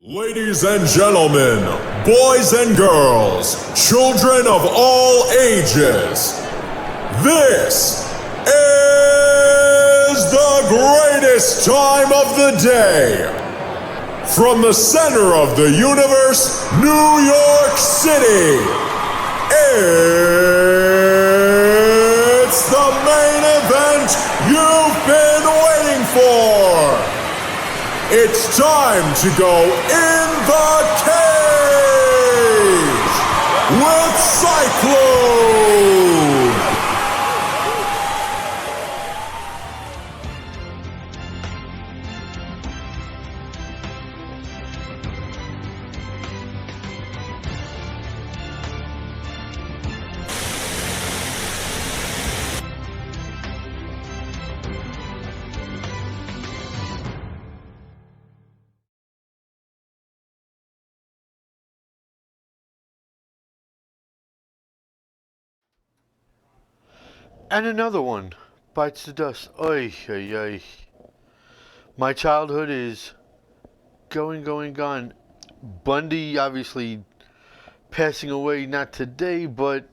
Ladies and gentlemen, boys and girls, children of all ages, this is the greatest time of the day. From the center of the universe, New York City, it's the main event you've been waiting for. It's time to go in the cage with Cyclone. And another one bites the dust. Oy, oy, oy. My childhood is gone. Bundy obviously passing away, not today, but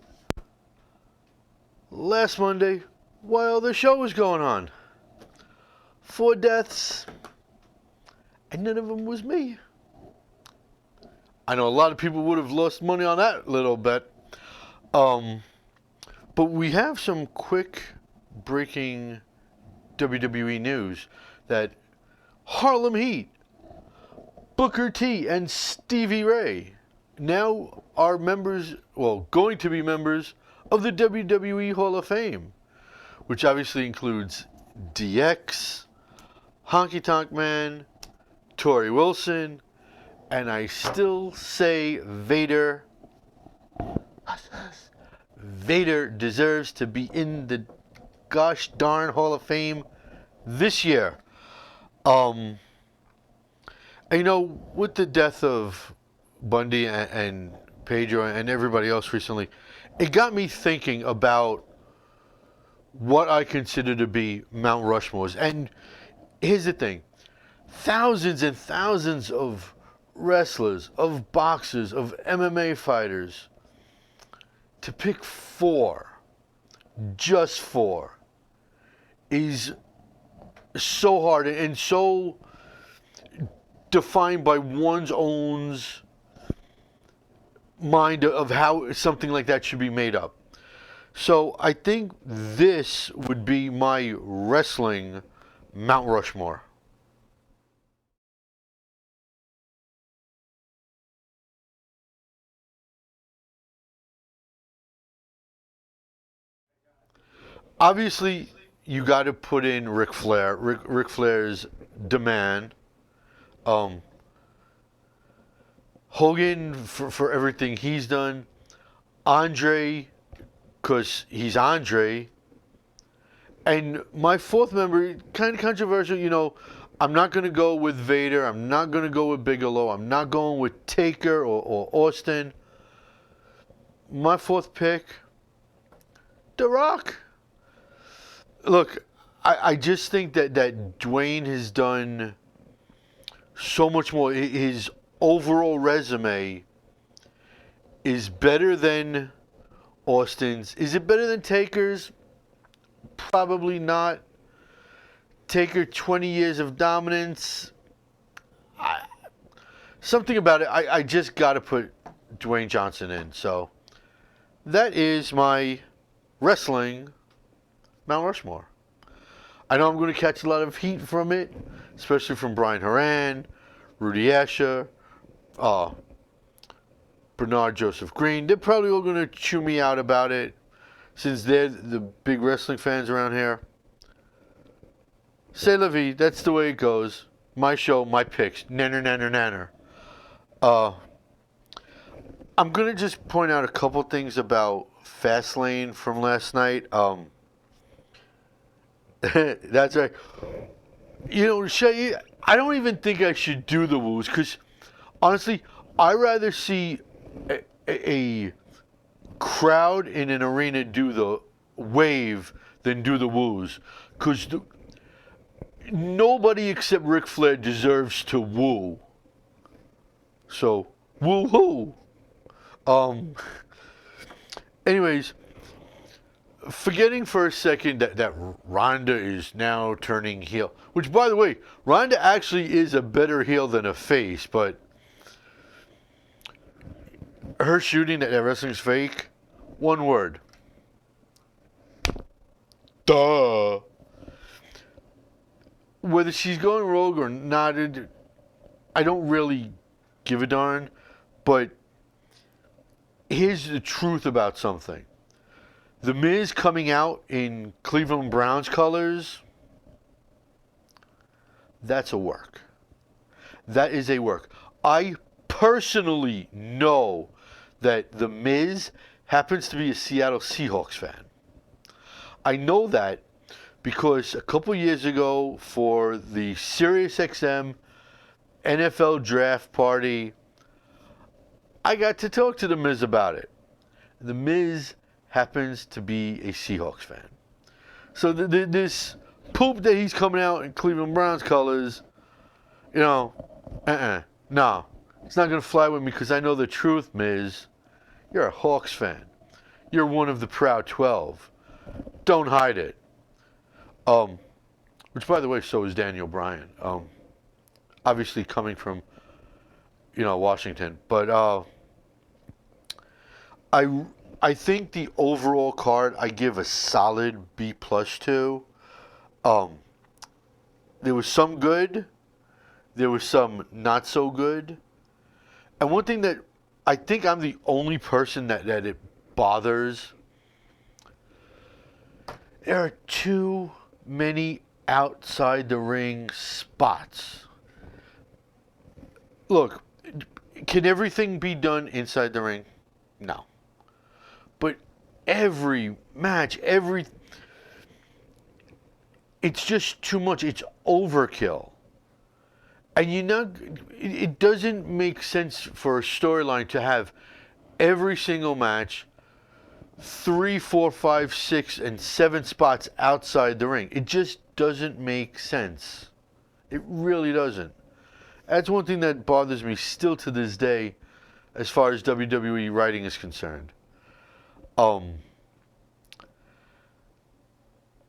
last Monday while the show was going on. 4 deaths, and none of them was me. I know a lot of people would have lost money on that little bet. But we have some quick breaking WWE news that Harlem Heat, Booker T, and Stevie Ray now are members, going to be members of the WWE Hall of Fame, which obviously includes DX, Honky Tonk Man, Torrie Wilson, and I still say Vader. Vader deserves to be in the gosh darn Hall of Fame this year. And with the death of Bundy and Pedro and everybody else recently, it got me thinking about what I consider to be Mount Rushmores. And here's the thing. Thousands and thousands of wrestlers, of boxers, of MMA fighters. To pick 4, just 4, is so hard and so defined by one's own mind of how something like that should be made up. So I think this would be my wrestling Mount Rushmore. Obviously, you got to put in Ric Flair. Ric Flair's the man. Hogan for everything he's done. Andre, because he's Andre. And my 4th member, kind of controversial, I'm not going to go with Vader. I'm not going to go with Bigelow. I'm not going with Taker or Austin. My 4th pick, The Rock. Look, I just think that Dwayne has done so much more. His overall resume is better than Austin's. Is it better than Taker's? Probably not. Taker, 20 years of dominance. Something about it, I just got to put Dwayne Johnson in. So that is my wrestling Mount Rushmore. I know I'm going to catch a lot of heat from it, especially from Brian Horan, Rudy Asher, Bernard Joseph Green. They're probably all going to chew me out about it, since they're the big wrestling fans around here. C'est la vie. That's the way it goes. My show, my picks. Nanner. I'm going to just point out a couple things about Fastlane from last night. That's right. Shay, I don't even think I should do the woos, because honestly, I'd rather see a crowd in an arena do the wave than do the woos, because nobody except Ric Flair deserves to woo. So, woo-hoo. Anyways, forgetting for a second that Ronda is now turning heel, which, by the way, Ronda actually is a better heel than a face, but her shooting that wrestling's fake, one word. Duh. Whether she's going rogue or not, I don't really give a darn, but here's the truth about something. The Miz coming out in Cleveland Browns colors, that's a work. That is a work. I personally know that The Miz happens to be a Seattle Seahawks fan. I know that because a couple years ago for the SiriusXM NFL draft party, I got to talk to The Miz about it. The Miz happens to be a Seahawks fan. So this poop that he's coming out in Cleveland Browns colors, no, it's not going to fly with me because I know the truth, Miz. You're a Hawks fan. You're one of the proud 12. Don't hide it. Which, by the way, so is Daniel Bryan. Obviously coming from, Washington. But I think the overall card I give a solid B+ to. There was some good. There was some not so good. And one thing that I think I'm the only person that it bothers, there are too many outside the ring spots. Look, can everything be done inside the ring? No. But every match, it's just too much. It's overkill. And it doesn't make sense for a storyline to have every single match 3, 4, 5, 6, and 7 spots outside the ring. It just doesn't make sense. It really doesn't. That's one thing that bothers me still to this day as far as WWE writing is concerned.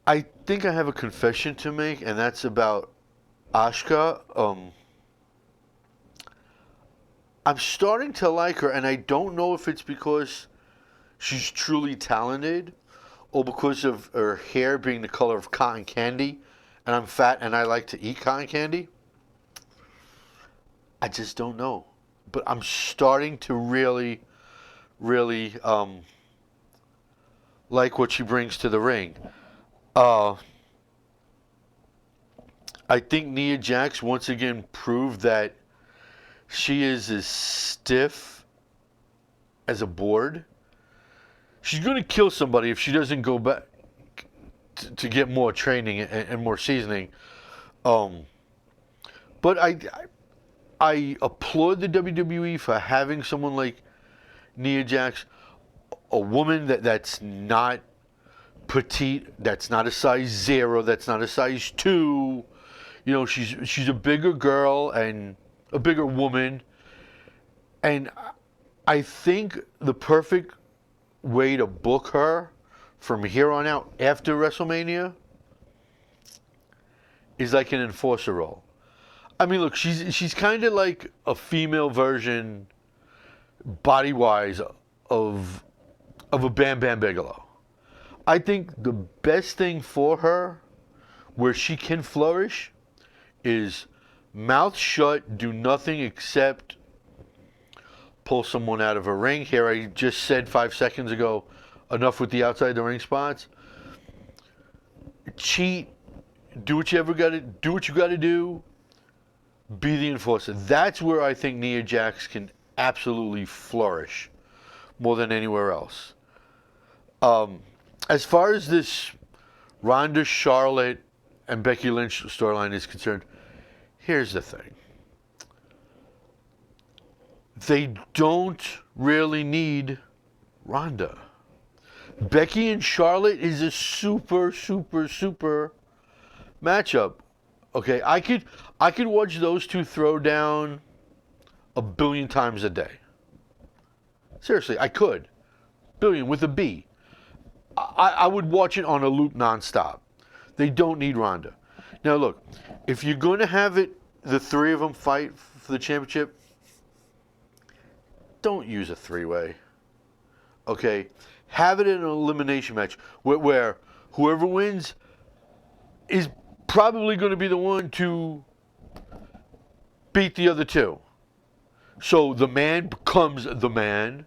I think I have a confession to make, and that's about Asuka. I'm starting to like her, and I don't know if it's because she's truly talented or because of her hair being the color of cotton candy, and I'm fat and I like to eat cotton candy. I just don't know. But I'm starting to really, really like what she brings to the ring. I think Nia Jax once again proved that she is as stiff as a board. She's going to kill somebody if she doesn't go back to get more training and more seasoning. But I applaud the WWE for having someone like Nia Jax, a woman that's not petite, that's not a size 0, that's not a size 2. She's a bigger girl and a bigger woman. And I think the perfect way to book her from here on out after WrestleMania is like an enforcer role. I mean, look, she's kind of like a female version, body-wise, of a Bam Bam Bigelow. I think the best thing for her, where she can flourish, is mouth shut, do nothing except pull someone out of a ring. Here, I just said 5 seconds ago, enough with the outside the ring spots. Cheat, do what you got to do. Be the enforcer. That's where I think Nia Jax can absolutely flourish more than anywhere else. As far as this Ronda, Charlotte, and Becky Lynch storyline is concerned, here's the thing. They don't really need Ronda. Becky and Charlotte is a super, super, super matchup. Okay, I could watch those two throw down 1 billion times a day. Seriously, I could. Billion with a B. I would watch it on a loop nonstop. They don't need Ronda. Now look, if you're going to have it, the three of them fight for the championship, don't use a three-way. Okay? Have it in an elimination match where whoever wins is probably going to be the one to beat the other two. So the man becomes the man,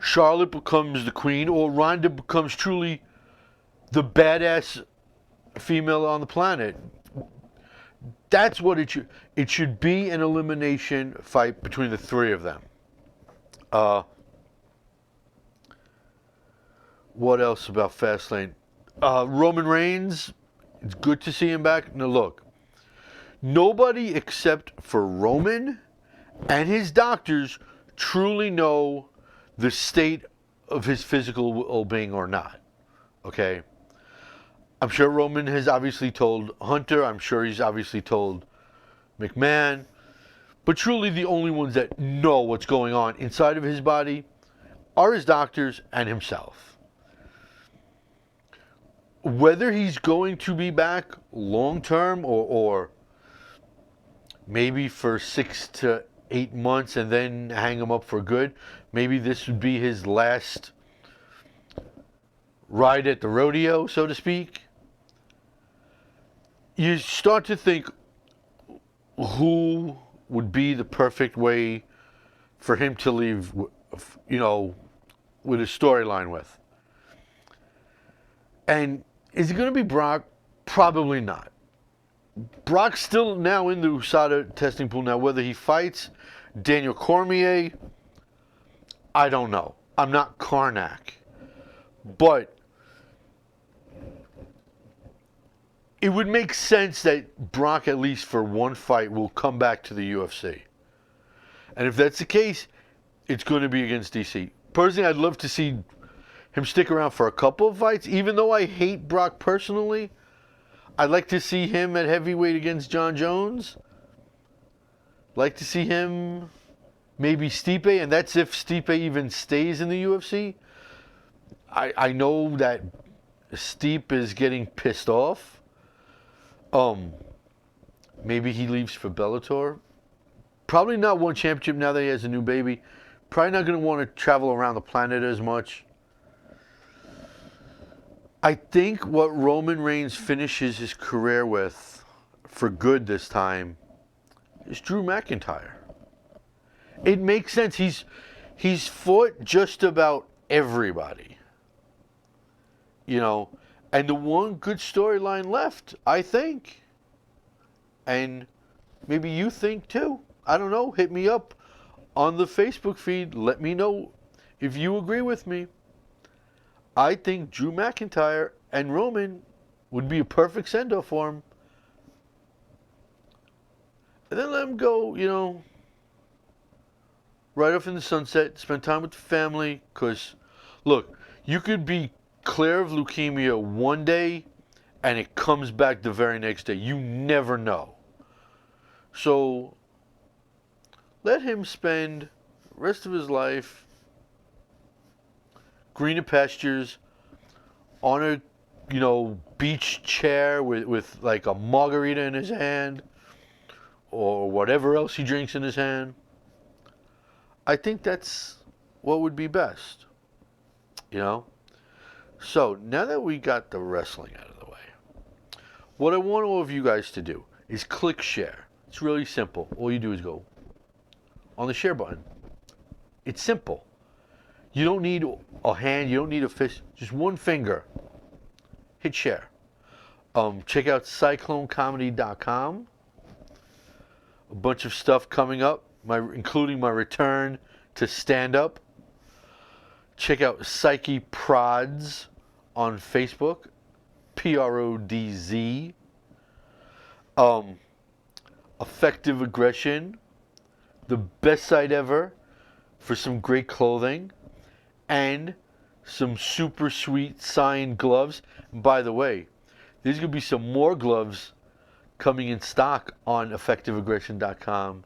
Charlotte becomes the queen, or Ronda becomes truly the badass female on the planet. That's what it should. It should be an elimination fight between the three of them. What else about Fastlane? Roman Reigns, it's good to see him back. Now look, nobody except for Roman and his doctors truly know the state of his physical well-being or not. Okay? I'm sure Roman has obviously told Hunter. I'm sure he's obviously told McMahon. But truly the only ones that know what's going on inside of his body are his doctors and himself. Whether he's going to be back long term or maybe for 6 to 8 months and then hang him up for good, maybe this would be his last ride at the rodeo, so to speak. You start to think who would be the perfect way for him to leave, you know, with a storyline with. And is it going to be Brock? Probably not. Brock's still now in the USADA testing pool. Now, whether he fights Daniel Cormier, I don't know. I'm not Karnak. But it would make sense that Brock, at least for one fight, will come back to the UFC. And if that's the case, it's going to be against DC. Personally, I'd love to see him stick around for a couple of fights. Even though I hate Brock personally, I'd like to see him at heavyweight against John Jones. Like to see him, maybe Stipe, and that's if Stipe even stays in the UFC. I know that Stipe is getting pissed off. Maybe he leaves for Bellator. Probably not one championship now that he has a new baby. Probably not going to want to travel around the planet as much. I think what Roman Reigns finishes his career with, for good this time, is Drew McIntyre. It makes sense. He's fought just about everybody. You know, and the one good storyline left, I think, and maybe you think too, I don't know, hit me up on the Facebook feed. Let me know if you agree with me. I think Drew McIntyre and Roman would be a perfect send-off for him. And then let him go, you know, right off in the sunset, spend time with the family. Because, look, you could be clear of leukemia one day and it comes back the very next day. You never know. So, let him spend the rest of his life greener pastures on a, you know, beach chair with like a margarita in his hand or whatever else he drinks in his hand. I think that's what would be best, you know? So now that we got the wrestling out of the way, what I want all of you guys to do is click share. It's really simple. All you do is go on the share button. It's simple. You don't need a hand, you don't need a fist, just one finger. Hit share. Check out CycloneComedy.com. A bunch of stuff coming up, including my return to stand-up. Check out CYCIEprodz on Facebook. Prodz. Effective Aggression. The best site ever for some great clothing. And some super sweet signed gloves. And by the way, there's going to be some more gloves coming in stock on effectiveaggression.com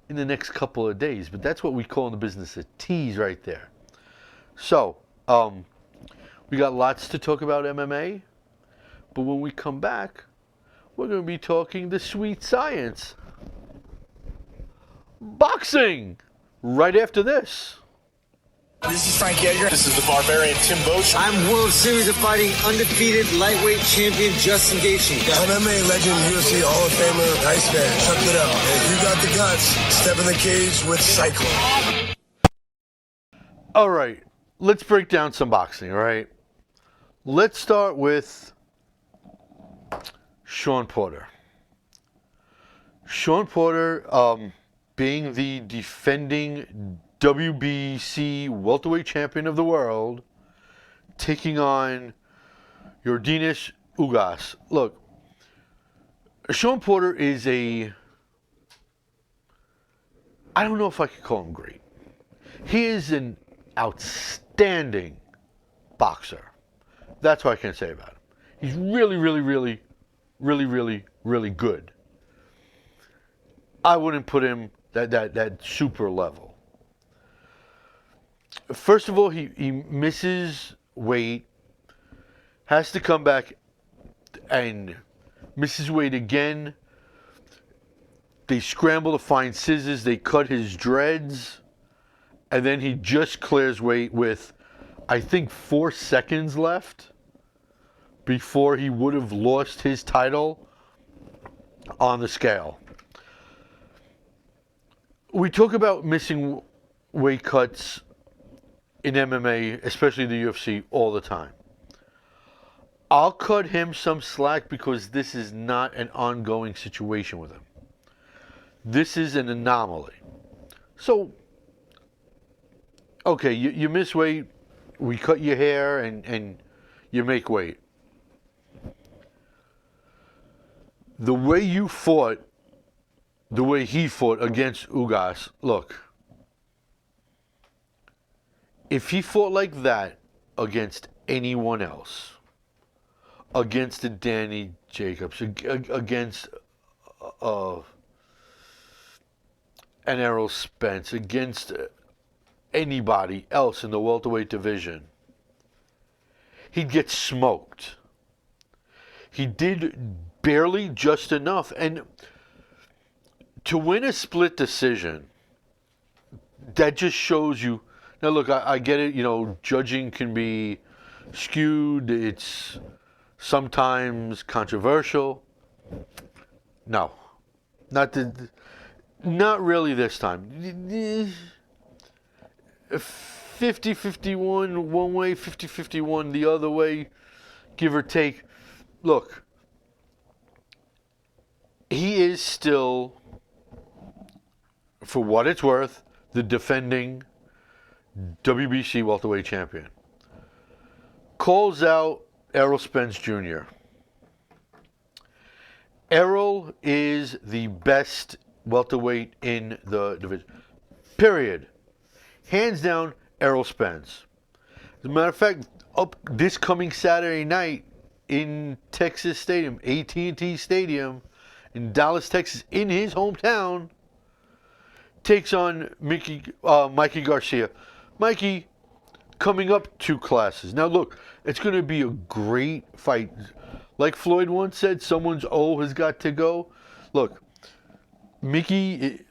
in the next couple of days. But that's what we call in the business a tease right there. So, we got lots to talk about MMA. But when we come back, we're going to be talking the sweet science. Boxing! Right after this. This is Frank Edgar. This is the Barbarian Tim Bosch. I'm World Series of Fighting undefeated lightweight champion Justin Gaethje. MMA legend, UFC Hall of Famer, Iceman. Check it out. If you got the guts, step in the cage with Cyclone. All right, let's break down some boxing, all right? Let's start with Shawn Porter. Shawn Porter, being the defending WBC welterweight champion of the world, taking on Yordenis Ugas. Look, Shawn Porter is I don't know if I could call him great. He is an outstanding boxer. That's what I can say about him. He's really, really, really, really, really, really good. I wouldn't put him that super level. First of all, he misses weight, has to come back and misses weight again. They scramble to find scissors, they cut his dreads, and then he just clears weight with, I think, 4 seconds left before he would have lost his title on the scale. We talk about missing weight cuts in MMA, especially the UFC, all the time. I'll cut him some slack because this is not an ongoing situation with him. This is an anomaly. So, okay, you miss weight, we cut your hair, and you make weight. The way you fought, the way he fought against Ugas, look, if he fought like that against anyone else, against a Danny Jacobs, against an Errol Spence, against anybody else in the welterweight division, he'd get smoked. He did barely just enough. And to win a split decision, that just shows you. Now, look, I get it. You know, judging can be skewed. It's sometimes controversial. No, not really this time. 50-51 one way, 50-51 the other way, give or take. Look, he is still, for what it's worth, the defending WBC welterweight champion. Calls out Errol Spence Jr. Errol is the best welterweight in the division. Period. Hands down, Errol Spence. As a matter of fact, up this coming Saturday night in Texas Stadium, AT&T Stadium in Dallas, Texas, in his hometown, takes on Mikey Garcia. Mikey coming up 2 classes. Now look, it's going to be a great fight. Like Floyd once said, someone's O has got to go. Look, Mikey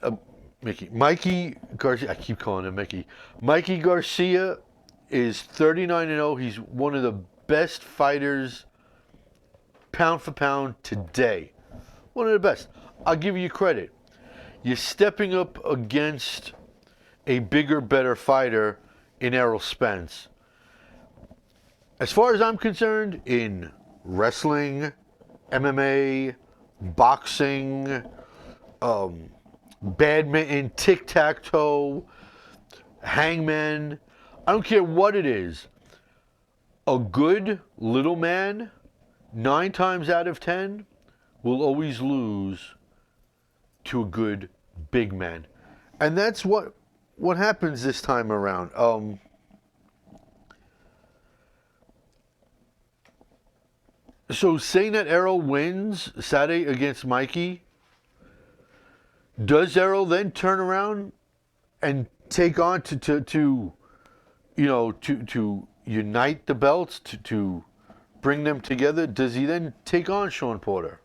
Garcia, I keep calling him Mickey. Mikey Garcia is 39-0. He's one of the best fighters, pound for pound, today. One of the best. I'll give you credit. You're stepping up against a bigger, better fighter in Errol Spence. As far as I'm concerned, in wrestling, MMA, boxing, badminton, tic-tac-toe, hangman, I don't care what it is. A good little man, 9 times out of 10, will always lose to a good big man. And that's what happens this time around. So saying that Errol wins Saturday against Mikey, Does Errol then turn around and take on to unite the belts, to bring them together? Does he then take on Sean Porter?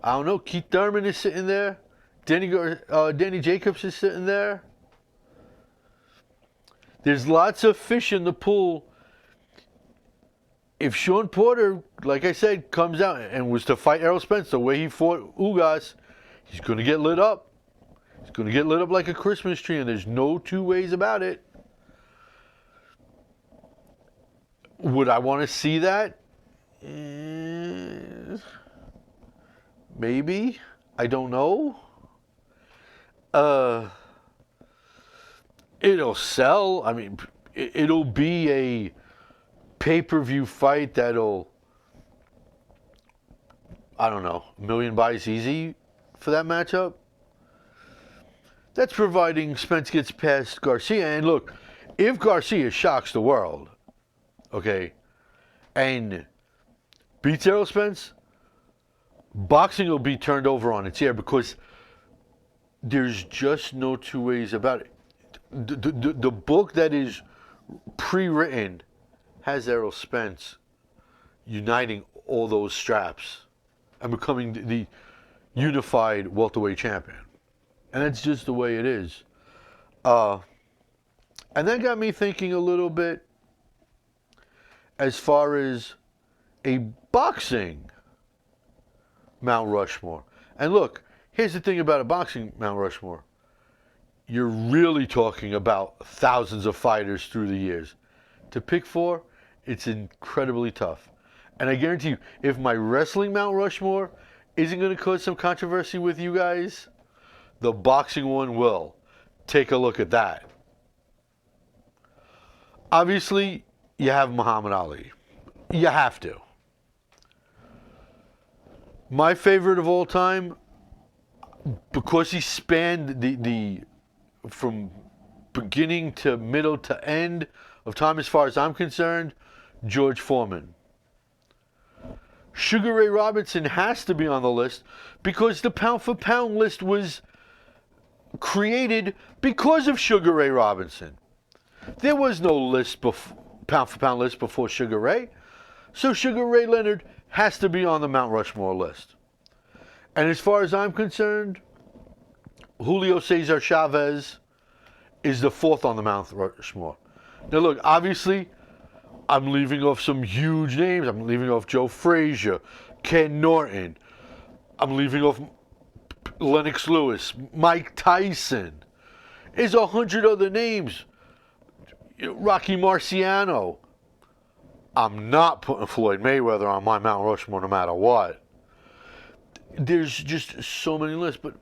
I don't know. Keith Thurman is sitting there. Danny Jacobs is sitting there. There's lots of fish in the pool. If Sean Porter, like I said, comes out and was to fight Errol Spence the way he fought Ugas, he's going to get lit up. He's going to get lit up like a Christmas tree, and there's no two ways about it. Would I want to see that? Maybe. I don't know. It'll sell. I mean, it'll be a pay-per-view fight that'll, I don't know, 1 million buys easy for that matchup. That's providing Spence gets past Garcia. And look, if Garcia shocks the world, okay, and beats Errol Spence, boxing will be turned over on its ear, because there's just no two ways about it. The book that is pre-written has Errol Spence uniting all those straps and becoming the unified welterweight champion. And that's just the way it is. And that got me thinking a little bit as far as a boxing Mount Rushmore. And look, here's the thing about a boxing Mount Rushmore. You're really talking about thousands of fighters through the years. To pick 4, it's incredibly tough. And I guarantee you, if my wrestling Mount Rushmore isn't going to cause some controversy with you guys, the boxing one will. Take a look at that. Obviously, you have Muhammad Ali. You have to. My favorite of all time, because he spanned the from beginning to middle to end of time as far as I'm concerned, George Foreman. Sugar Ray Robinson has to be on the list because the pound for pound list was created because of Sugar Ray Robinson. There was no list pound for pound list before Sugar Ray. So Sugar Ray Leonard has to be on the Mount Rushmore list. And as far as I'm concerned, Julio Cesar Chavez is the 4th on the Mount Rushmore. Now look, obviously, I'm leaving off some huge names. I'm leaving off Joe Frazier, Ken Norton. I'm leaving off Lennox Lewis, Mike Tyson. There's 100 other names. Rocky Marciano. I'm not putting Floyd Mayweather on my Mount Rushmore no matter what. There's just so many lists, but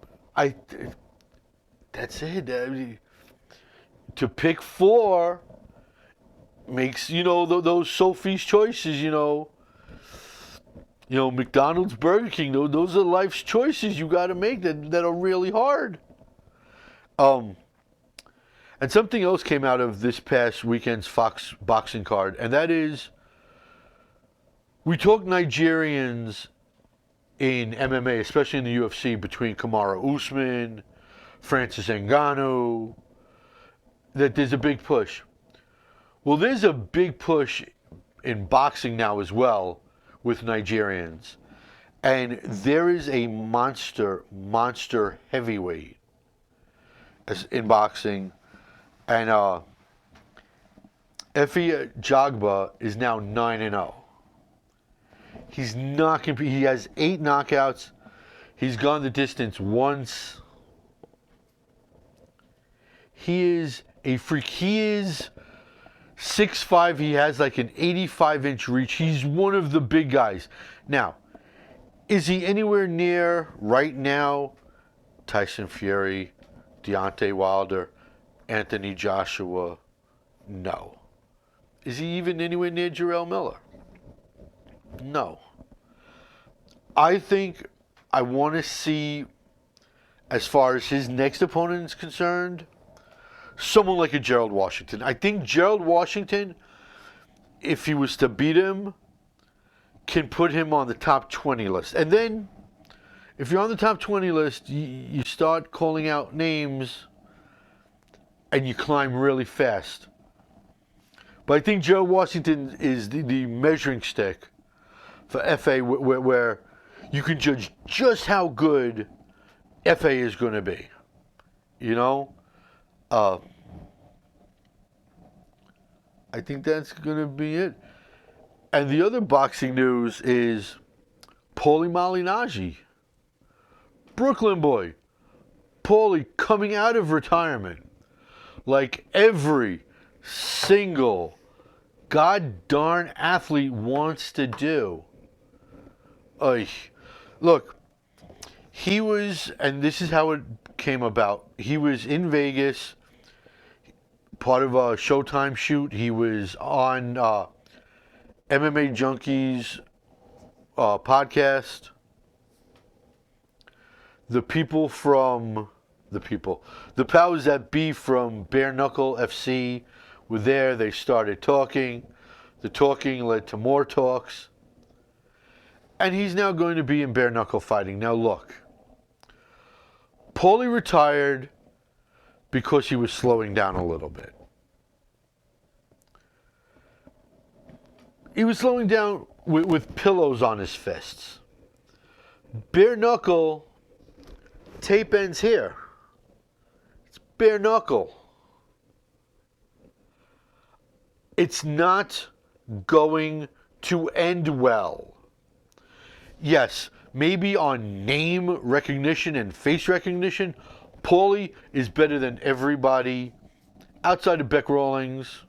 that's it. I mean, to pick 4 makes, those Sophie's choices, McDonald's, Burger King, those are life's choices you got to make that are really hard. And something else came out of this past weekend's Fox boxing card, and that is, we talk Nigerians in MMA, especially in the UFC, between Kamaru Usman, Francis Ngannou, that there's a big push. Well, there's a big push in boxing now as well with Nigerians. And there is a monster heavyweight in boxing. And Efe Jagba is now 9-0. He's not competing. He has 8 knockouts. He's gone the distance once. He is a freak. He is 6'5". He has like an 85-inch reach. He's one of the big guys. Now, is he anywhere near, right now, Tyson Fury, Deontay Wilder, Anthony Joshua? No. Is he even anywhere near Jarrell Miller? No. I think I want to see, as far as his next opponent is concerned, someone like a Gerald Washington. I think Gerald Washington, if he was to beat him, can put him on the top 20 list. And then, if you're on the top 20 list, you start calling out names and you climb really fast. But I think Joe Washington is the measuring stick for FA, where you can judge just how good FA is going to be. You know? I think that's going to be it. And the other boxing news is Paulie Malignaggi. Brooklyn boy. Paulie coming out of retirement. Like every single god darn athlete wants to do. Look, he was, and this is how it came about. He was in Vegas, part of a Showtime shoot. He was on MMA Junkies podcast. The powers that be from Bare Knuckle FC were there. They started talking. The talking led to more talks. And he's now going to be in bare knuckle fighting. Now look, Paulie retired because he was slowing down a little bit. He was slowing down with pillows on his fists. Bare knuckle, tape ends here. It's bare knuckle. It's not going to end well. Yes, maybe on name recognition and face recognition, Paulie is better than everybody outside of Beck Rawlings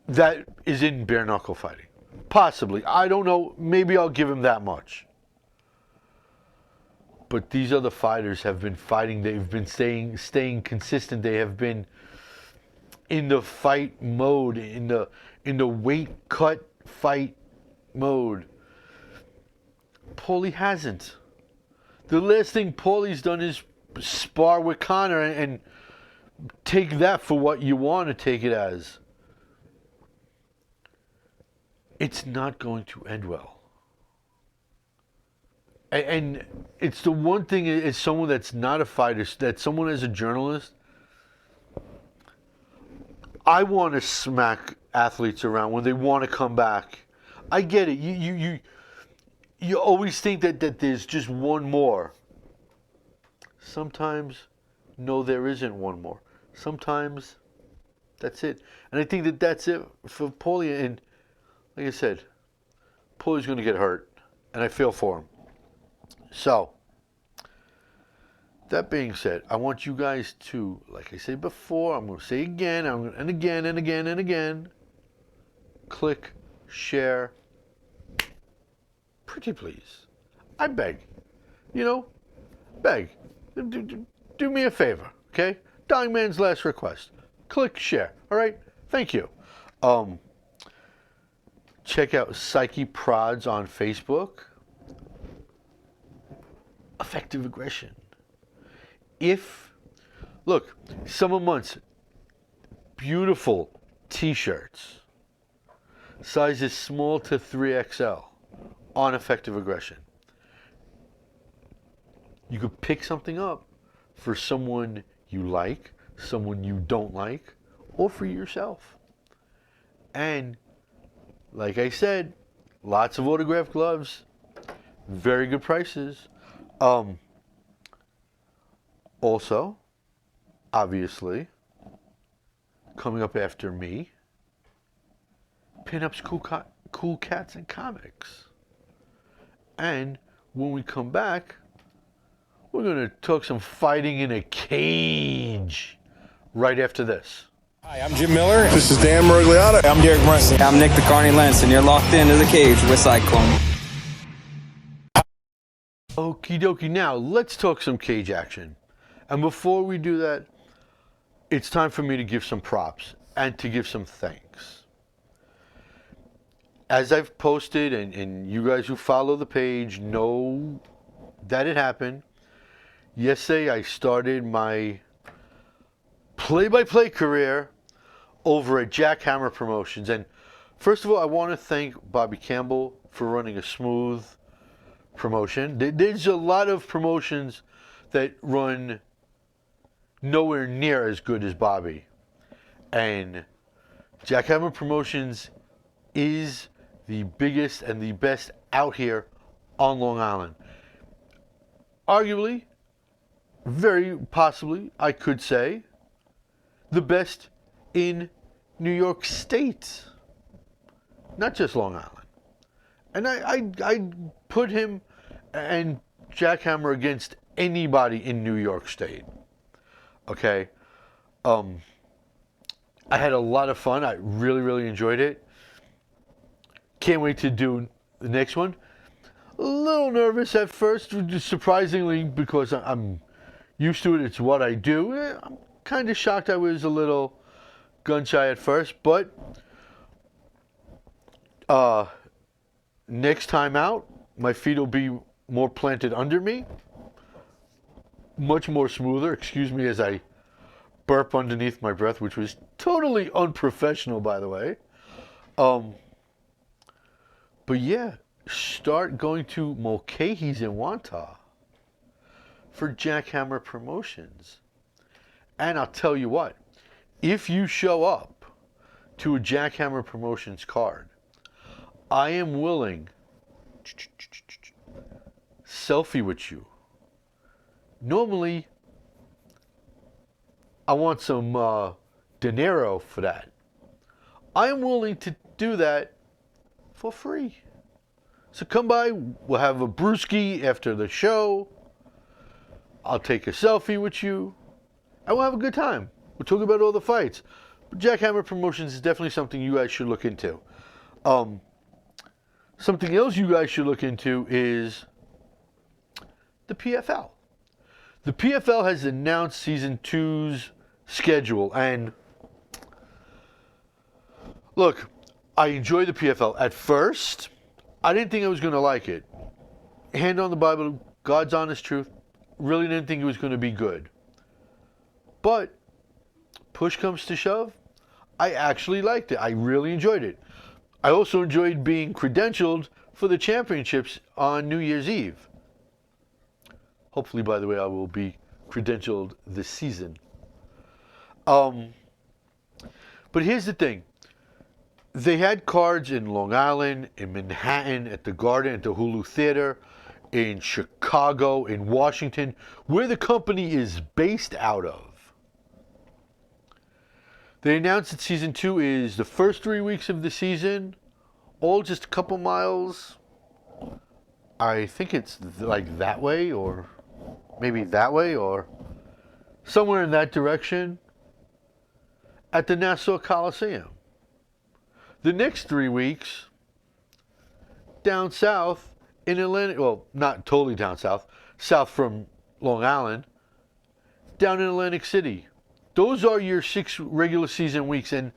that is in bare knuckle fighting. Possibly. I don't know. Maybe I'll give him that much. But these other fighters have been fighting. They've been staying consistent. They have been in the fight mode, in the weight cut fight mode. Paulie hasn't. The last thing Paulie's done is spar with Conor and take that for what you want to take it as. It's not going to end well. And it's the one thing, as someone that's not a fighter, that someone as a journalist, I want to smack athletes around when they want to come back. I get it. You always think that there's just one more. Sometimes, no, there isn't one more. Sometimes, that's it. And I think that's it for Paulie. And like I said, Paulie's going to get hurt, and I feel for him. So, that being said, I want you guys to, like I said before, I'm going to say again, and again, and again, and again, click, share, pretty please. I beg. Beg. Do me a favor, okay? Dying man's last request. Click, share, all right? Thank you. Check out CYCIEprodz on Facebook. Effective aggression. Look, summer months, beautiful t-shirts, sizes small to 3XL on effective aggression. You could pick something up for someone you like, someone you don't like, or for yourself. And like I said, lots of autographed gloves, very good prices. Also, obviously, coming up after me, Pinups, Cool Cats, and Comics. And when we come back, we're going to talk some fighting in a cage right after this. Hi, I'm Jim Miller. This is Dan Morigliata. I'm Derek Brunson. I'm Nick the Carney Lentz, and you're locked into the cage with Cyclone. Okie dokie, now let's talk some cage action. And before we do that, it's time for me to give some props and to give some thanks. As I've posted, and you guys who follow the page know that it happened, yesterday I started my play-by-play career over at Jackhammer Promotions. And First of all, I want to thank Bobby Campbell for running a smooth promotion. There's a lot of promotions that run nowhere near as good as Bobby. And Jackhammer Promotions is the biggest and the best out here on Long Island. Arguably, very possibly, I could say, the best in New York State. Not just Long Island. And I put him and Jackhammer against anybody in New York State. Okay? I had a lot of fun. I really, really enjoyed it. Can't wait to do the next one. A little nervous at first, surprisingly, because I'm used to it. It's what I do. I'm kind of shocked I was a little gun shy at first, but next time out, my feet will be more planted under me, much more smoother. Excuse me as I burp underneath my breath, which was totally unprofessional, by the way. But yeah, start going to Mulcahy's in Wantagh for Jackhammer Promotions. And I'll tell you what, if you show up to a Jackhammer Promotions card, I am willing selfie with you. Normally, I want some dinero for that. I am willing to do that for free. So come by, we'll have a brewski after the show. I'll take a selfie with you, and we'll have a good time. We'll talk about all the fights. But Jackhammer Promotions is definitely something you guys should look into. Something else you guys should look into is the PFL. The PFL has announced Season 2's schedule, and look, I enjoy the PFL. At first, I didn't think I was going to like it. Hand on the Bible, God's honest truth, really didn't think it was going to be good. But push comes to shove, I actually liked it. I really enjoyed it. I also enjoyed being credentialed for the championships on New Year's Eve. Hopefully, by the way, I will be credentialed this season. But here's the thing. They had cards in Long Island, in Manhattan, at the Garden, at the Hulu Theater, in Chicago, in Washington, where the company is based out of. They announced that Season 2 is the first 3 weeks of the season, all just a couple miles. I think it's like that way, or maybe that way, or somewhere in that direction, at the Nassau Coliseum. The next 3 weeks, down south in Atlantic, well, not totally down south, south from Long Island, down in Atlantic City. Those are your 6 regular season weeks, and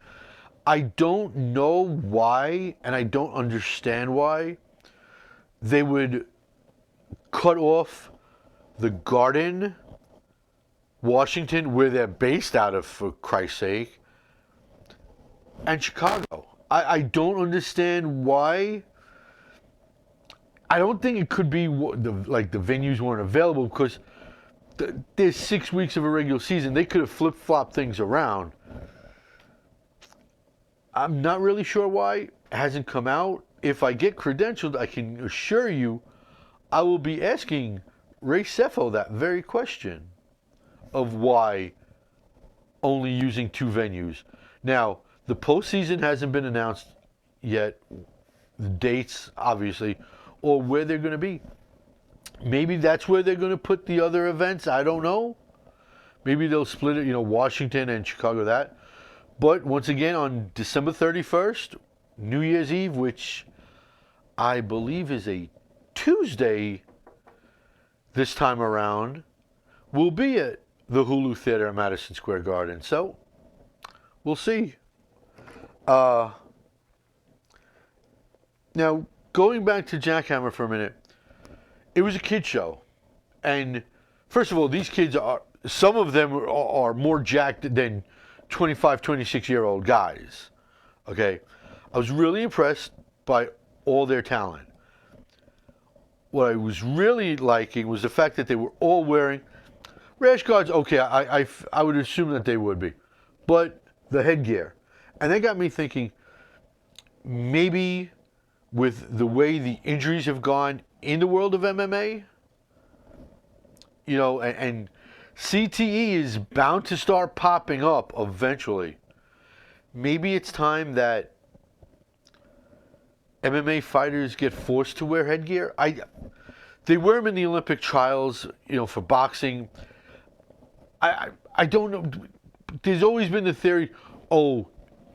I don't know why, and I don't understand why they would cut off the Garden, Washington, where they're based out of, for Christ's sake, and Chicago. I don't understand why. I don't think it could be like the venues weren't available, because there's 6 weeks of a regular season. They could have flip-flopped things around. I'm not really sure why. It hasn't come out. If I get credentialed, I can assure you I will be asking Ray Sefo that very question of why only using 2 venues. Now, the postseason hasn't been announced yet, the dates, obviously, or where they're going to be. Maybe that's where they're going to put the other events. I don't know. Maybe they'll split it, Washington and Chicago, that. But once again, on December 31st, New Year's Eve, which I believe is a Tuesday this time around, will be at the Hulu Theater at Madison Square Garden. So, we'll see. Now, going back to Jackhammer for a minute, it was a kid show. And first of all, these kids some of them are more jacked than 25, 26-year-old guys. Okay? I was really impressed by all their talent. What I was really liking was the fact that they were all wearing rash guards. Okay, I would assume that they would be, but the headgear, and that got me thinking. Maybe with the way the injuries have gone in the world of MMA, you know, and CTE is bound to start popping up eventually. Maybe it's time that MMA fighters get forced to wear headgear. They wear them in the Olympic trials, you know, for boxing. I don't know. There's always been the theory, oh,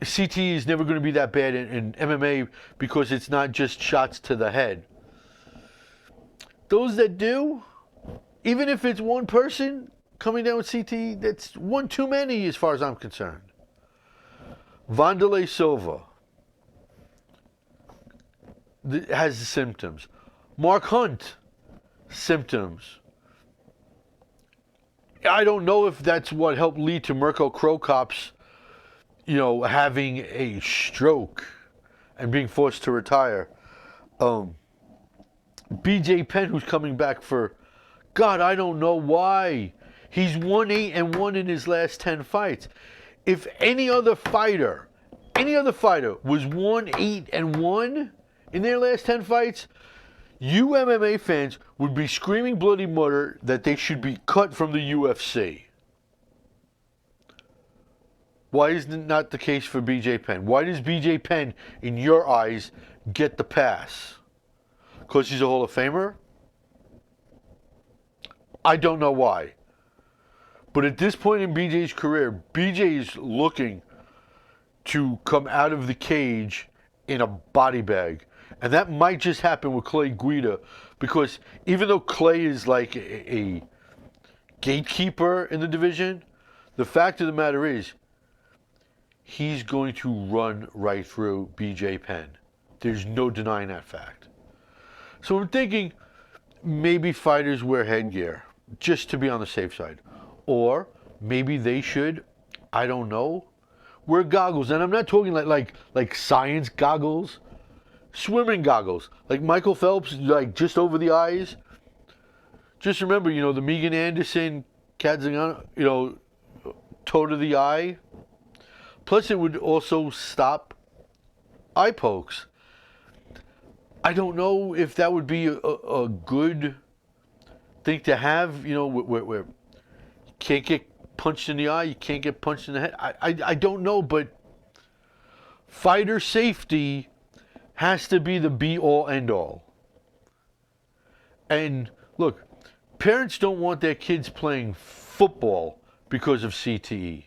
CTE is never going to be that bad in MMA because it's not just shots to the head. Those that do, even if it's one person coming down with CTE, that's one too many as far as I'm concerned. Wanderlei Silva has symptoms. Mark Hunt, symptoms. I don't know if that's what helped lead to Mirko Cro Cop's, you know, having a stroke and being forced to retire. BJ Penn, who's coming back for, God, I don't know why. He's 1-8-1 in his last 10 fights. If any other fighter was 1-8-1 in their last 10 fights, you MMA fans would be screaming bloody murder that they should be cut from the UFC. Why is it not the case for BJ Penn? Why does BJ Penn, in your eyes, get the pass? Because he's a Hall of Famer? I don't know why. But at this point in BJ's career, BJ is looking to come out of the cage in a body bag. And that might just happen with Clay Guida, because even though Clay is like a gatekeeper in the division, the fact of the matter is, he's going to run right through BJ Penn. There's no denying that fact. So I'm thinking maybe fighters wear headgear just to be on the safe side. Or maybe they should, I don't know, wear goggles. And I'm not talking like science goggles, swimming goggles. Like Michael Phelps, like just over the eyes. Just remember, you know, the Megan Anderson, Kat Zingano, you know, toe to the eye. Plus, it would also stop eye pokes. I don't know if that would be a good thing to have, you know, where you can't get punched in the eye, you can't get punched in the head. I don't know, but fighter safety has to be the be-all, end-all. And look, parents don't want their kids playing football because of CTE.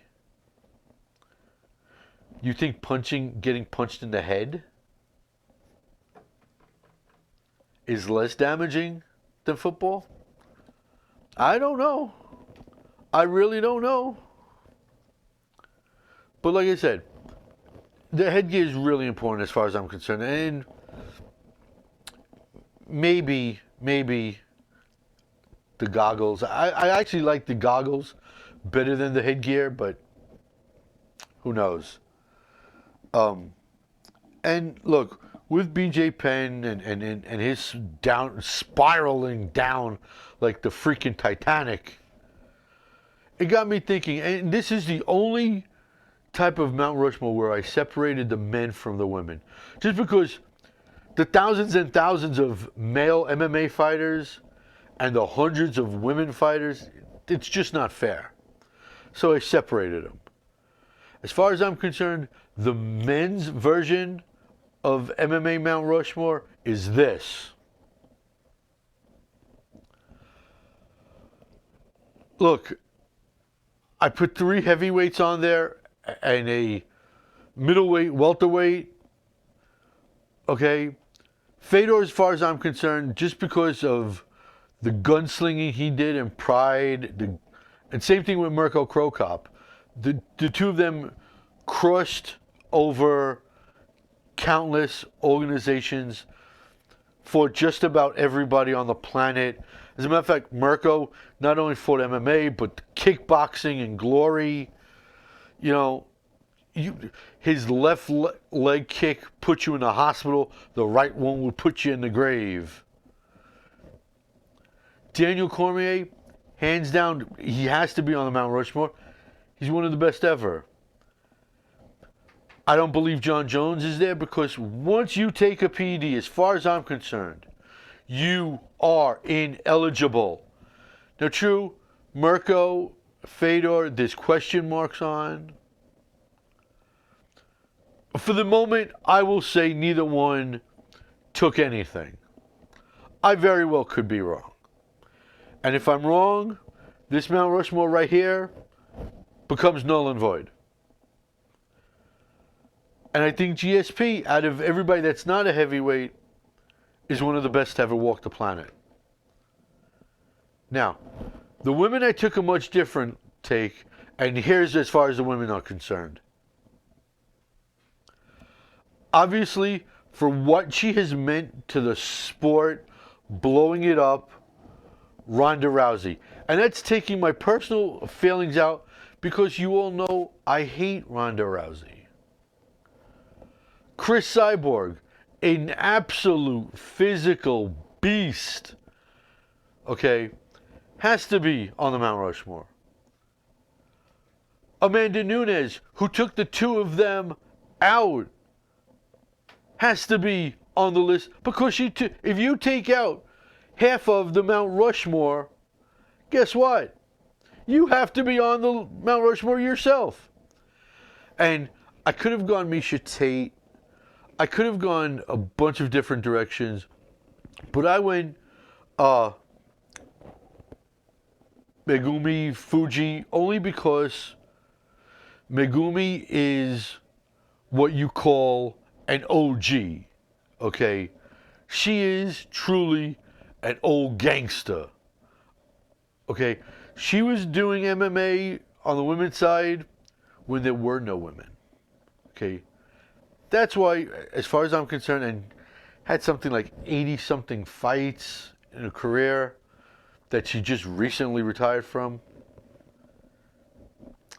You think getting punched in the head is less damaging than football? I don't know. I really don't know. But like I said, the headgear is really important as far as I'm concerned. And maybe the goggles. I actually like the goggles better than the headgear, but who knows? And look, with BJ Penn and his spiraling down like the freaking Titanic, it got me thinking, and this is the only type of Mount Rushmore where I separated the men from the women. Just because the thousands and thousands of male MMA fighters and the hundreds of women fighters, it's just not fair. So I separated them. As far as I'm concerned, the men's version of MMA Mount Rushmore is this. Look, I put 3 heavyweights on there and a middleweight, welterweight. Okay? Fedor, as far as I'm concerned, just because of the gunslinging he did and pride, and same thing with Mirko Cro Cop. The two of them crushed over countless organizations for just about everybody on the planet. As a matter of fact, Mirko not only fought MMA, but kickboxing and glory. You know, his left leg kick put you in the hospital. The right one would put you in the grave. Daniel Cormier, hands down, he has to be on the Mount Rushmore. He's one of the best ever. I don't believe John Jones is there because once you take a PED, as far as I'm concerned, you are ineligible. Now, true, Mirko, Fedor, there's question marks on. For the moment, I will say neither one took anything. I very well could be wrong. And if I'm wrong, this Mount Rushmore right here becomes null and void. And I think GSP, out of everybody that's not a heavyweight, is one of the best to ever walk the planet. Now, the women, I took a much different take, and here's as far as the women are concerned. Obviously, for what she has meant to the sport, blowing it up, Ronda Rousey. And that's taking my personal feelings out because you all know I hate Ronda Rousey. Chris Cyborg, an absolute physical beast, okay, has to be on the Mount Rushmore. Amanda Nunes, who took the two of them out, has to be on the list because if you take out half of the Mount Rushmore, guess what? You have to be on the Mount Rushmore yourself. And I could have gone Misha Tate. I could have gone a bunch of different directions, but I went Megumi Fuji only because Megumi is what you call an OG, okay? She is truly an old gangster, okay? She was doing MMA on the women's side when there were no women, okay? That's why, as far as I'm concerned, and had something like 80-something fights in a career that she just recently retired from.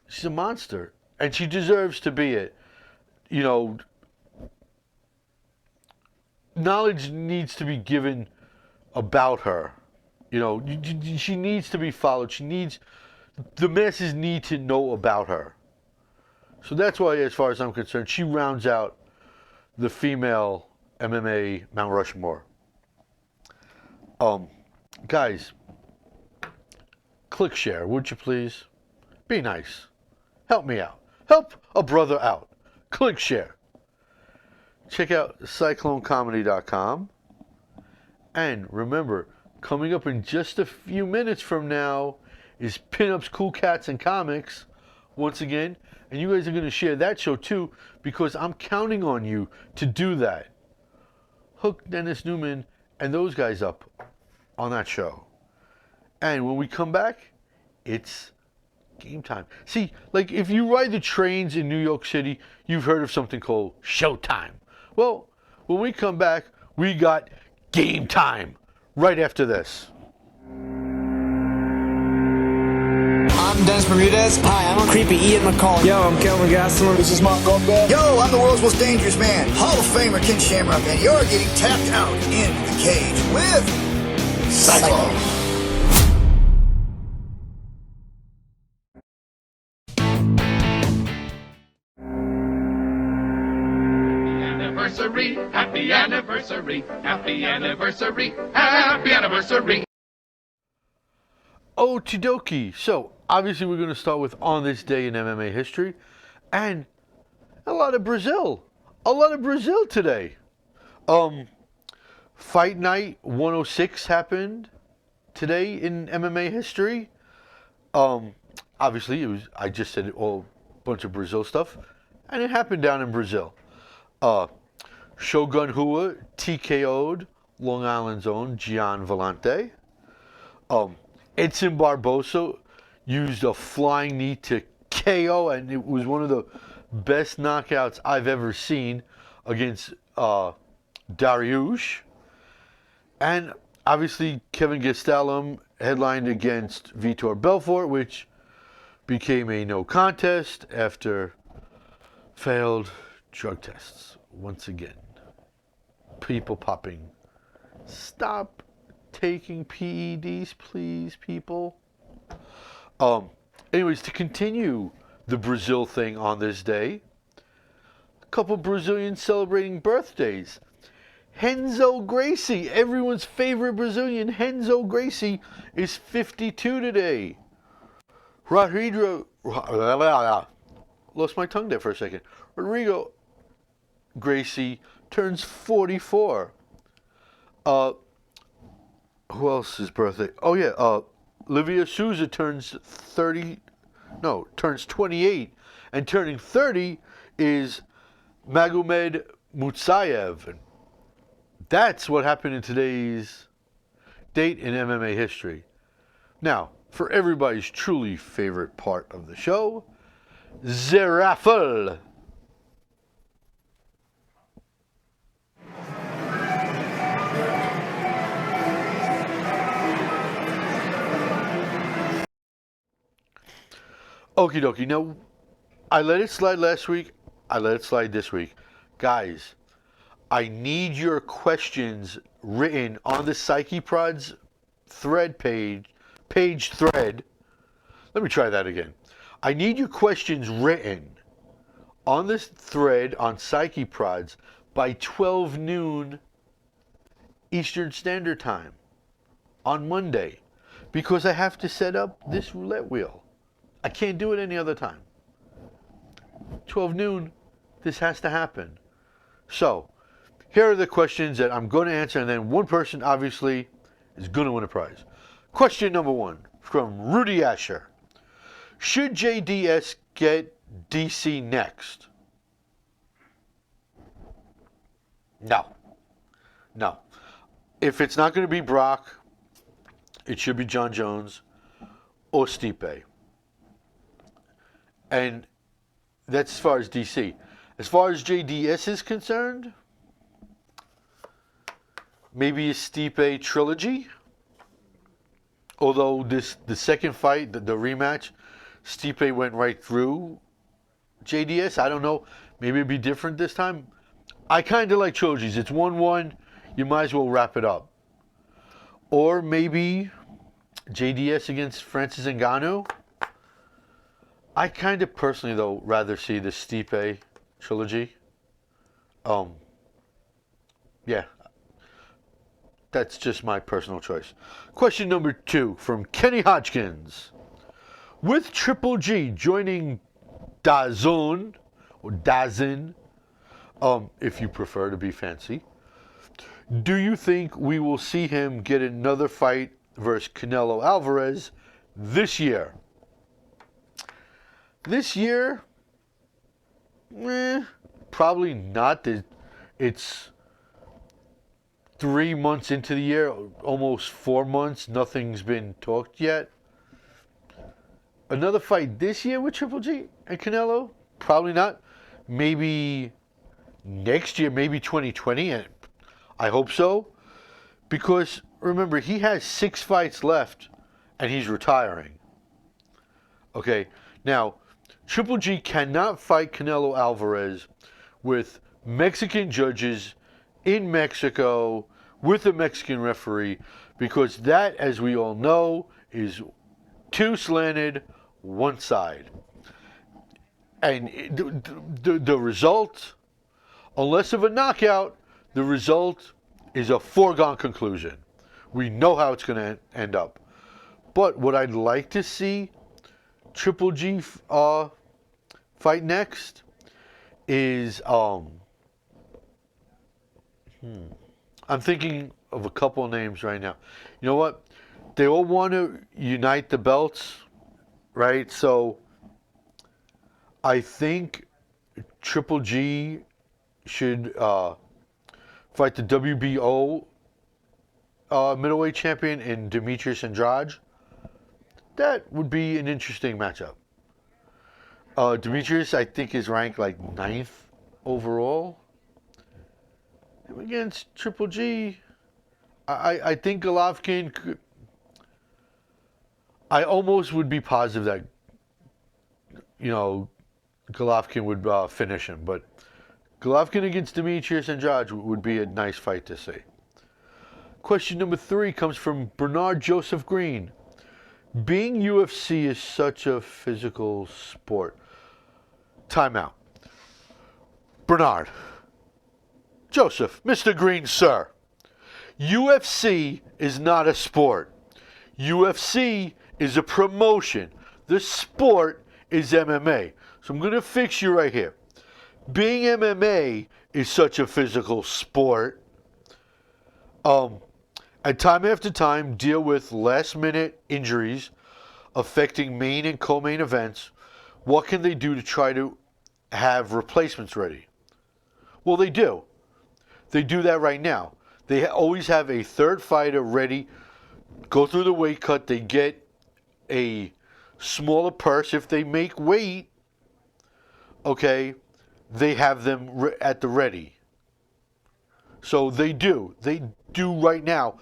She's a monster, and she deserves to be it. You know, knowledge needs to be given about her. You know, she needs to be followed. The masses need to know about her. So that's why, as far as I'm concerned, she rounds out the female MMA Mount Rushmore. Guys, click share, would you please? Be nice. Help me out. Help a brother out. Click share. Check out CycloneComedy.com. And remember, coming up in just a few minutes from now is Pinups, Cool Cats, and Comics. Once again, and you guys are going to share that show too, because I'm counting on you to do that. Hook Dennis Newman and those guys up on that show. And when we come back, it's game time. See, like if you ride the trains in New York City, you've heard of something called showtime. Well, when we come back, we got game time right after this. I'm Dennis Bermudez. Hi, I'm Creepy Ian McCall. Yo, I'm Kelvin Gastelum. This is Mark Goldberg. Yo, I'm the world's most dangerous man, Hall of Famer Ken Shamrock, and you're getting tapped out in the cage with Cyclone. Happy anniversary, happy anniversary, happy anniversary. Okie dokie. So, obviously we're going to start with On This Day in MMA History. And a lot of Brazil. A lot of Brazil today. Fight Night 106 happened today in MMA history. Obviously, I just said a bunch of Brazil stuff. And it happened down in Brazil. Shogun Rua TKO'd Long Island's own Gian Vellante. Edson Barbosa used a flying knee to KO, and it was one of the best knockouts I've ever seen against Dariush. And obviously Kevin Gastelum headlined against Vitor Belfort, which became a no contest after Failed drug tests once again. People popping. Stop taking PEDs, please, people. Anyways, to continue the Brazil thing on this day, a couple Brazilians celebrating birthdays. Renzo Gracie, everyone's favorite Brazilian, Renzo Gracie, is 52 today. Rodrigo, lost my tongue there for a second. Rodrigo Gracie turns 44. Who else's birthday? Oh yeah, Livia Souza turns 28, and turning 30 is Magomed Mutsayev. That's what happened in today's date in MMA history. Now, for everybody's truly favorite part of the show, the raffle. Okie dokie. Now, I let it slide last week. I let it slide this week. Guys, I need your questions written on the CYCIEprodz thread page thread. Let me try that again. I need your questions written on this thread on CYCIEprodz by 12 noon Eastern Standard Time on Monday, because I have to set up this roulette wheel. I can't do it any other time. 12 noon, this has to happen. So, here are the questions that I'm going to answer, and then one person, obviously, is going to win a prize. Question number 1 from Rudy Asher. Should JDS get DC next? No. No. If it's not going to be Brock, it should be John Jones or Stipe. And that's as far as DC. As far as JDS is concerned, maybe a Stipe trilogy. Although the second fight, the rematch, Stipe went right through JDS. I don't know. Maybe it'd be different this time. I kind of like trilogies. It's 1-1. You might as well wrap it up. Or maybe JDS against Francis Ngannou. I kind of personally, though, rather see the Stipe trilogy. Yeah. That's just my personal choice. Question number 2 from Kenny Hodgkins. With Triple G joining DAZN, or DAZN, if you prefer to be fancy, do you think we will see him get another fight versus Canelo Alvarez this year? This year? Probably not. It's 3 months into the year, almost 4 months. Nothing's been talked yet. Another fight this year with Triple G and Canelo? Probably not. Maybe next year, maybe 2020. And I hope so. Because remember, he has 6 fights left and he's retiring. Okay, now, Triple G cannot fight Canelo Alvarez with Mexican judges in Mexico with a Mexican referee, because that, as we all know, is too slanted one side. And the result, unless of a knockout, the result is a foregone conclusion. We know how it's going to end up. But what I'd like to see Triple G fight next is I'm thinking of a couple of names right now. You know what? They all want to unite the belts, right? So I think Triple G should fight the WBO middleweight champion in Demetrius Andrade. That would be an interesting matchup. Demetrius, I think, is ranked like 9th overall. Against Triple G, I think Golovkin could. I almost would be positive that, Golovkin would finish him. But Golovkin against Demetrius Andrade would be a nice fight to see. Question number 3 comes from Bernard Joseph Green. Being UFC is such a physical sport. Timeout. Bernard. Joseph, Mr. Green, sir. UFC is not a sport. UFC is a promotion. The sport is MMA. So I'm going to fix you right here. Being MMA is such a physical sport. And time after time deal with last-minute injuries affecting main and co-main events. What can they do to try to have replacements ready? Well, they do. They do that right now. They always have a third fighter ready. Go through the weight cut. They get a smaller purse. If they make weight, okay, they have them at the ready. So they do. They do right now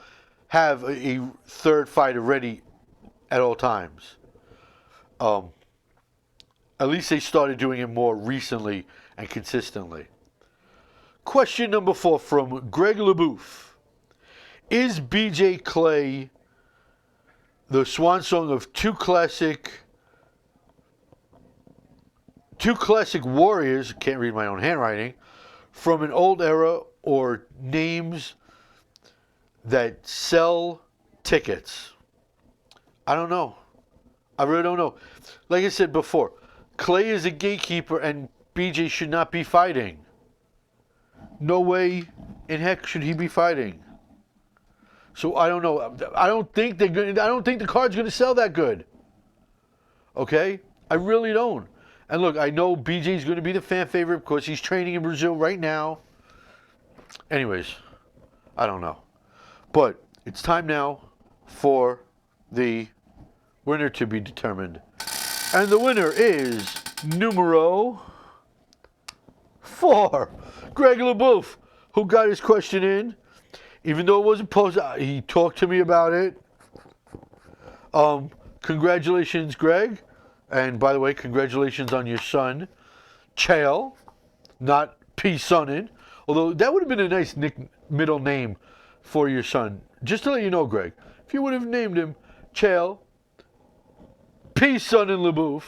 have a third fighter ready at all times. At least they started doing it more recently and consistently. Question number 4 from Greg LeBouf. Is BJ Clay the swan song of two classic warriors, can't read my own handwriting, from an old era, or names that sell tickets? I don't know. I really don't know. Like I said before, Clay is a gatekeeper and BJ should not be fighting. No way in heck should he be fighting. So I don't know. I don't think the card's going to sell that good. Okay? I really don't. And look, I know BJ's going to be the fan favorite because he's training in Brazil right now. Anyways, I don't know. But it's time now for the winner to be determined. And the winner is numero 4, Greg LeBouf, who got his question in. Even though it wasn't posted, he talked to me about it. Congratulations, Greg. And by the way, congratulations on your son, Chael, not P. Sonnen. Although that would have been a nice middle name for your son. Just to let you know, Greg, if you would have named him Chael, P. Sonnen LeBouf,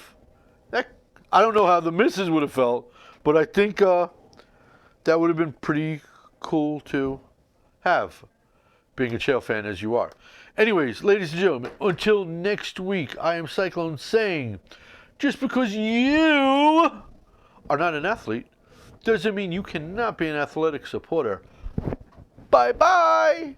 I don't know how the missus would have felt, but I think that would have been pretty cool to have, being a Chael fan as you are. Anyways, ladies and gentlemen, until next week, I am Cyclone saying, just because you are not an athlete doesn't mean you cannot be an athletic supporter. Bye-bye!